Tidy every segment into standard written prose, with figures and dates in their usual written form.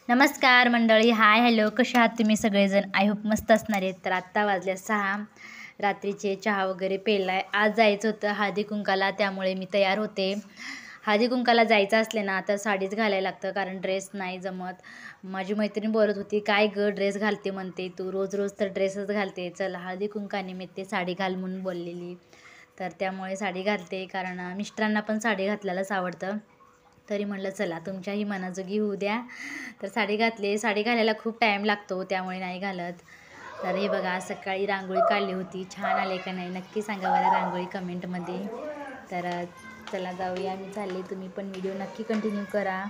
नमस्कार मंडळी, hi hello, कशा आहात तुम्ही सगळेजण? आय होप मस्त असणार आहेत. तर आत्ता वाजल्या 6, रात्रीचे चहा वगैरे पेलाय. आज जायचं होतं हळदी कुंकाला, त्यामुळे मी तयार होते. हळदी कुंकाला जायचं असले ना तर साडीच घालायला लागतं, कारण ड्रेस नाही जमत. माझी मैत्रीण बोलत होती, काय गं ड्रेस घालते म्हणते तू, रोज रोज तर ड्रेसच घालते, चल हळदी कुंकानिमित्त साडी घाल म्हणून बोललेली. तर त्यामुळे साडी घालते, कारण मिस्टरांना पण साडी घातल्यालाच आवडतं. तरी म्हटलं चला तुमच्याही मनाजोगी होऊ द्या. तर साडी घातली. साडी घालायला खूप टाईम लागतो, त्यामुळे नाही घालत. तर हे बघा, सकाळी रांगोळी काढली होती, छान आले का नाही नक्की सांगा बरं रांगोळी कमेंटमध्ये. तर चला जाऊया, मी चालले, तुम्ही पण व्हिडिओ नक्की कंटिन्यू करा.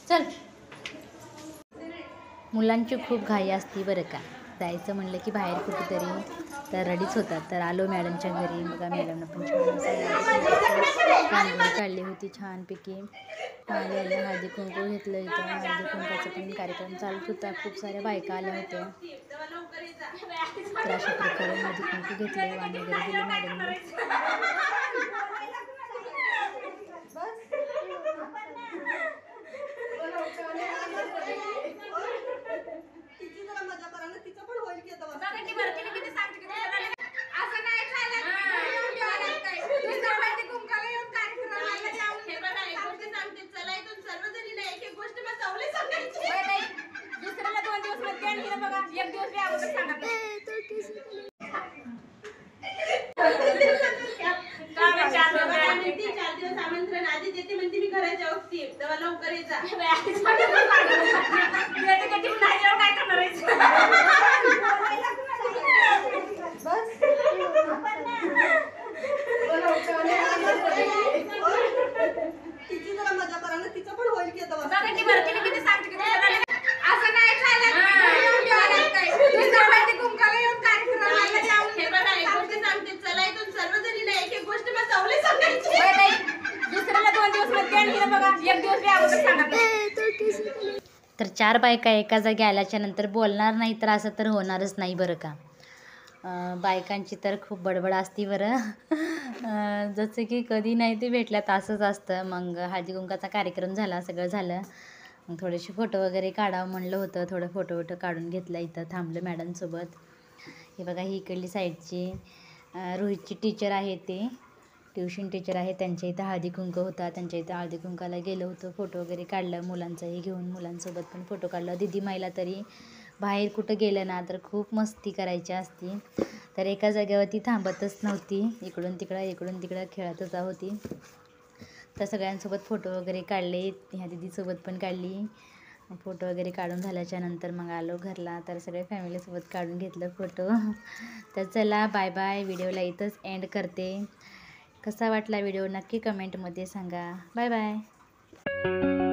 चल, मुलांची खूप घाई असते बरं का. जायचं म्हणलं की बाहेर कुठेतरी, तर रेडीच होतात. तर आलो मॅडमच्या घरी. बघा मॅडमनं पण छान रांगोळी काढली होती छानपैकी. आले हळदी कुंकू घेतलं. इथं हळदी कुंकाचा पण कार्यक्रम चालत होता, खूप साऱ्या बायका आल्या होत्या. तर अशा प्रकारे हळदी कुंकू घेतले, वाण वगैरे दिले मॅडमने. आमंत्रण आधी देते म्हणते, मी घराच्या वक्ती तेव्हा लवकर येता. तिची जरा मजा करा ना, तिचं पण होईल की तर 4 बायका एका जागी आल्याच्या नंतर बोलणार नाही तर असं तर होणारच नाही बरं का. बायकांची तर खूप बडबड असते बरं. जसं की कधी नाही ते भेटल्यात असंच असतं. मग हळदी कुंकाचा कार्यक्रम झाला, सगळं झालं. मग थोडेसे फोटो वगैरे काढावं म्हणलं होतं, थोडं फोटो काढून घेतला. इथं थांबलं मॅडमसोबत. हे बघा, ही इकडली साईडची रोहितची टीचर आहे, ते ट्युशन टीचर आहे. त्यांच्या इथं हळदी कुंकू होता, त्यांच्या इथं हळदी कुंकाला गेलं होतं. फोटो वगैरे काढलं, मुलांचाही घेऊन मुलांसोबत पण फोटो काढला. दीदी माईला तरी बाहेर कुठं गेलं ना तर खूप मस्ती करायची असती, तर एका जागेवरती थांबतच नव्हती, इकडून तिकडं खेळतच होती. तर सगळ्यांसोबत फोटो वगैरे काढले, ह्या दीदीसोबत पण काढली. फोटो वगैरे काढून झाल्याच्या नंतर मग आलो घरला. तर सगळे फॅमिलीसोबत काढून घेतलं फोटो. तर चला बाय बाय, व्हिडिओला इथंच एंड करते. कसा वाटला व्हिडिओ नक्की कमेंटमध्ये सांगा. Bye bye.